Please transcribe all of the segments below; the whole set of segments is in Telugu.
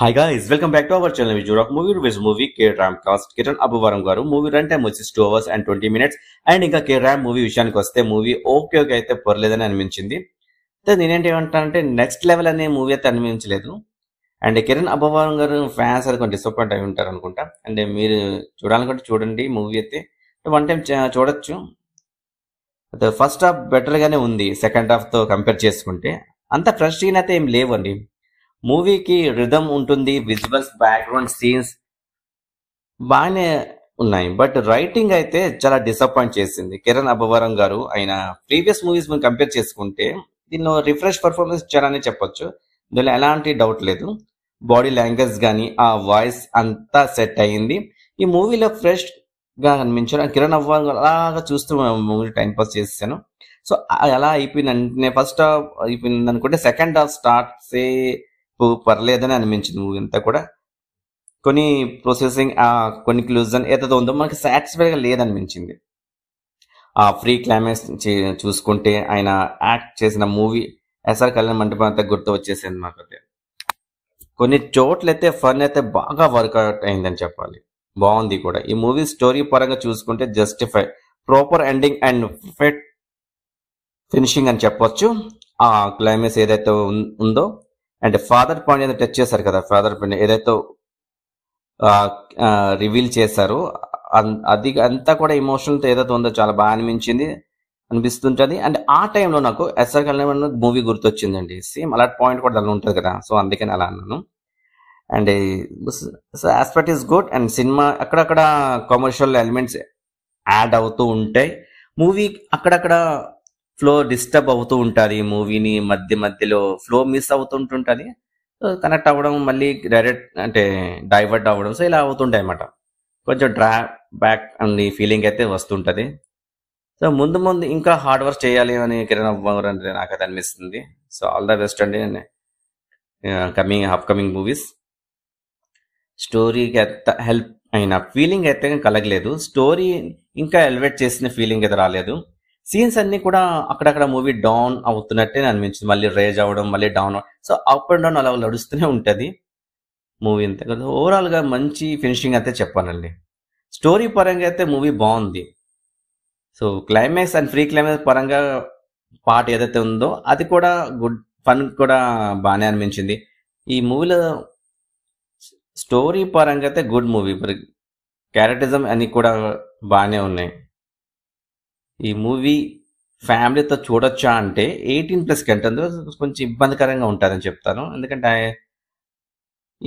Hi guys, welcome back to our channel with Rock Movie Reviews movie K-Ram cast Kiran Abuvaram garu movie run time వచ్చేసి 2 hours and 20 minutes అండ్ ఇంకా K-Ram మూవీ విషయానికి వస్తే మూవీ ఓకే అయితే పర్లేదని అనిపించింది. అయితే నేనేంటి ఏమంటానంటే నెక్స్ట్ లెవెల్ అనే మూవీ అయితే అనిపించలేదు. అండ్ కిరణ్ అబ్బవరం గారు ఫ్యాన్స్ అది కొంచెం డిసప్పాయింట్ అయి ఉంటారు అనుకుంటా. అండ్ మీరు చూడాలనుకుంటే చూడండి మూవీ అయితే వన్ టైం చూడొచ్చు. ఫస్ట్ హాఫ్ బెటర్ గానే ఉంది సెకండ్ హాఫ్ తో కంపేర్ చేసుకుంటే. అంత ఫ్రెష్ సీన్ అయితే ఏం లేవండి. మూవీకి రిథమ్ ఉంటుంది, విజువల్స్ బ్యాక్గ్రౌండ్ సీన్స్ బాగానే ఉన్నాయి. బట్ రైటింగ్ అయితే చాలా డిసప్పాయింట్ చేసింది. కిరణ్ అబ్బవరం గారు ఆయన ప్రీవియస్ మూవీస్ మనం కంపేర్ చేసుకుంటే దీనిలో రిఫ్రెష్ పర్ఫార్మెన్స్ ఇచ్చారని చెప్పొచ్చు. దీనిలో ఎలాంటి డౌట్ లేదు. బాడీ లాంగ్వేజ్ కానీ ఆ వాయిస్ అంతా సెట్ అయ్యింది. ఈ మూవీలో ఫ్రెష్ గా అనిపించారు. కిరణ్ అబ్బవరం గారు అలాగా చూస్తూ మూవీ టైం పాస్ చేసాను. సో అలా అయిపోయింది. ఫస్ట్ హాఫ్ అయిపోయింది అనుకుంటే సెకండ్ హాఫ్ స్టార్ట్ పర్లేదని అనిపించింది. మూవీ అంతా కూడా కొన్ని ప్రొసెసింగ్ కొన్ని క్లూజన్ ఏదో ఉందో మనకి సాటిస్ఫైగా లేదనిపించింది. ఆ ఫ్రీ క్లైమాక్స్ చూసుకుంటే ఆయన యాక్ట్ చేసిన మూవీ ఎస్ఆర్ కళ్యాణ్ మంటపం అంతా గుర్తు వచ్చేసింది మాకైతే. కొన్ని చోట్లయితే ఫన్ అయితే బాగా వర్కౌట్ అయిందని చెప్పాలి. బాగుంది కూడా. ఈ మూవీ స్టోరీ పరంగా చూసుకుంటే justify proper ending and fit finishing అని చెప్పొచ్చు. ఆ క్లైమాక్స్ ఏదైతే ఉందో అండ్ ఫాదర్ పాయింట్ ఏదో టచ్ చేశారు కదా, ఫాదర్ పాయింట్ ఏదైతే రివీల్ చేశారో అది అంతా కూడా ఎమోషనల్తో ఏదైతే ఉందో చాలా బాగా అనిపిస్తుంటది. అండ్ ఆ టైంలో నాకు ఎస్ఆర్ కళ్యాణ్ మూవీ గుర్తొచ్చిందండి. సేమ్ అలాంటి పాయింట్ కూడా దానిలో ఉంటుంది కదా, సో అందుకని అలా అన్నాను. And aspect is good. And cinema అక్కడక్కడ కమర్షియల్ ఎలిమెంట్స్ యాడ్ అవుతూ ఉంటాయి. మూవీ అక్కడక్కడ ఫ్లో డిస్టర్బ్ అవుతూ ఉంటుంది. మూవీని మధ్యలో ఫ్లో మిస్ అవుతుంటుంటుంది. కనెక్ట్ అవ్వడం మళ్ళీ డైరెక్ట్ అంటే డైవర్ట్ అవ్వడం, సో ఇలా అవుతుంటాయి అన్నమాట. కొంచెం డ్రా బ్యాక్ అనే ఫీలింగ్ అయితే వస్తుంటుంది. సో ముందు ఇంకా హార్డ్ వర్క్ చేయాలి అని కిరణ్ అబ్బవరం అంటే నాకైతే అనిపిస్తుంది. సో ఆల్ ద బెస్ట్ అండి అప్కమింగ్ మూవీస్. స్టోరీకి ఎంత హెల్ప్ అయిన ఫీలింగ్ అయితే కలగలేదు. స్టోరీ ఇంకా ఎలివేట్ చేసిన ఫీలింగ్ అయితే రాలేదు. సీన్స్ అన్ని కూడా అక్కడక్కడ మూవీ డౌన్ అవుతున్నట్టే అనిపించింది. మళ్ళీ రేజ్ అవ్వడం, మళ్ళీ down, so up and down అలా నడుస్తూనే ఉంటుంది మూవీ అంతే కదా. ఓవరాల్ గా మంచి ఫినిషింగ్ అయితే చెప్పానండి. స్టోరీ పరంగా అయితే మూవీ బాగుంది. So climax and free climax పరంగా పార్ట్ ఏదైతే ఉందో అది కూడా గుడ్ ఫన్ కూడా బాగానే అనిపించింది. ఈ మూవీలో స్టోరీ పరంగా అయితే గుడ్ మూవీ. క్యారెక్టరిజం అన్ని కూడా బాగానే ఉన్నాయి. ఈ మూవీ ఫ్యామిలీతో చూడొచ్చా అంటే 18+ కంటే కొంచెం ఇబ్బందికరంగా ఉంటుందని చెప్తాను. ఎందుకంటే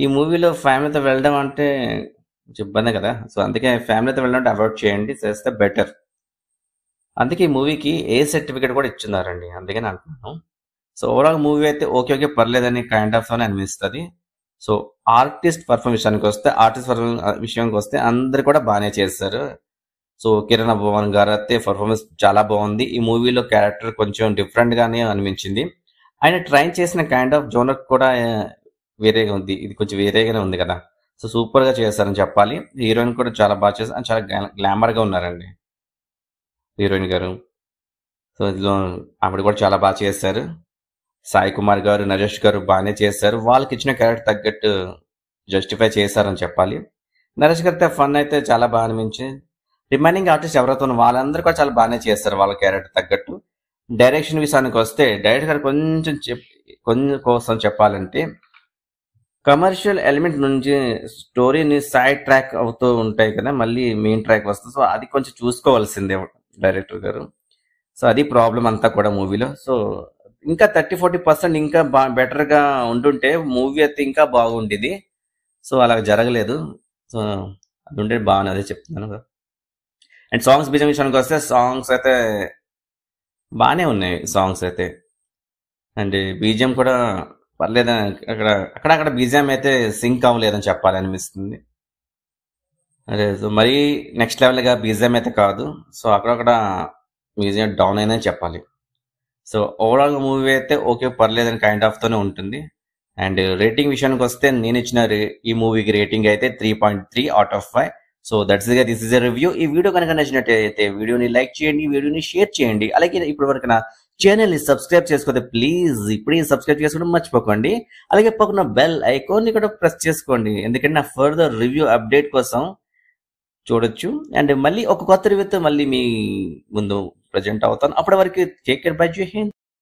ఈ మూవీలో ఫ్యామిలీతో వెళ్ళడం అంటే కొంచెం ఇబ్బంది కదా, సో అందుకే ఫ్యామిలీతో వెళ్ళడం అవాయిడ్ చేయండి, చేస్తే బెటర్. అందుకే ఈ మూవీకి ఏ సర్టిఫికేట్ కూడా ఇచ్చున్నారండి, అందుకని అంటున్నాను. సో ఓవరాల్ మూవీ అయితే ఓకే పర్లేదని కైండ్ ఆఫ్ అని అనిపిస్తుంది. సో ఆర్టిస్ట్ విషయానికి వస్తే అందరు కూడా బాగానే చేస్తారు. సో కిరణ్ అబ్బవరం గారు అయితే పర్ఫార్మెన్స్ చాలా బాగుంది. ఈ మూవీలో క్యారెక్టర్ కొంచెం డిఫరెంట్ గానే అనిపించింది. ఆయన ట్రైన్ చేసిన కైండ్ ఆఫ్ జోనర్ కూడా వేరేగా ఉంది. ఇది కొంచెం వేరేగానే ఉంది కదా, సో సూపర్ గా చేశారని చెప్పాలి. హీరోయిన్ కూడా చాలా బాగా చేశారు, చాలా గ్లామర్ గా ఉన్నారండి హీరోయిన్ గారు. సో ఇందులో ఆవిడ కూడా చాలా బాగా చేశారు. సాయి కుమార్ గారు, నరేష్ గారు బాగానే చేశారు. వాళ్ళకి ఇచ్చిన క్యారెక్టర్ తగ్గట్టు జస్టిఫై చేశారని చెప్పాలి. నరేష్ గారితో ఫన్ అయితే చాలా బాగా అనిపించింది. రిమైనింగ్ ఆర్టిస్ట్ ఎవరైతే వాళ్ళందరూ కూడా చాలా బాగానే చేస్తారు వాళ్ళ క్యారెక్టర్ తగ్గట్టు. డైరెక్షన్ విషయానికి వస్తే డైరెక్టర్ గారు కొంచెం కోసం చెప్పాలంటే కమర్షియల్ ఎలిమెంట్ నుంచి స్టోరీని సైడ్ ట్రాక్ అవుతూ ఉంటాయి కదా, మళ్ళీ మెయిన్ ట్రాక్ వస్తుంది. సో అది కొంచెం చూసుకోవాల్సిందే డైరెక్టర్ గారు. సో అది ప్రాబ్లం అంతా కూడా మూవీలో. సో ఇంకా 30-40% ఇంకా బెటర్ గా ఉంటుంటే మూవీ అయితే ఇంకా బాగుండేది. సో అలా జరగలేదు. సో అది ఉంటే బాగుంది, అదే చెప్తున్నాను. అండ్ సాంగ్స్ బీజం విషయానికి వస్తే సాంగ్స్ అయితే బాగానే ఉన్నాయి సాంగ్స్ అయితే. అండ్ బీజిఎం కూడా పర్లేదని, అక్కడక్కడ బీజిఎం అయితే సింక్ అవ్వలేదని చెప్పాలి అనిపిస్తుంది. అదే సో మరీ నెక్స్ట్ లెవెల్గా బీజిఎం అయితే కాదు. సో అక్కడక్కడ బీజిఎం డౌన్ అయినా చెప్పాలి. సో ఓవరాల్ మూవీ అయితే ఓకే పర్లేదని కైండ్ ఆఫ్ తోనే ఉంటుంది. అండ్ రేటింగ్ విషయానికి వస్తే నేను ఇచ్చిన ఈ మూవీకి రేటింగ్ అయితే 3.3/5. So that's this is a review. ఈ వీడియో కనుక నచ్చినట్టయితే వీడియోని లైక్ చేయండి, వీడియోని షేర్ చేయండి. అలాగే ఇప్పటి వరకు నా ఛానల్ని సబ్స్క్రైబ్ చేసుకోండి ప్లీజ్. ఇప్పుడే సబ్స్క్రైబ్ చేసుకోవడం మర్చిపోకండి. అలాగే పక్కన బెల్ ఐకాన్ని కూడా ప్రెస్ చేసుకోండి, ఎందుకంటే నా ఫర్దర్ రివ్యూ అప్డేట్ కోసం చూడొచ్చు. అండ్ మళ్ళీ ఒక కొత్త రివ్యూతో మళ్ళీ మీ ముందు ప్రజెంట్ అవుతాను. అప్పటి వరకు టేక్ కేర్, బై, జై హింద్.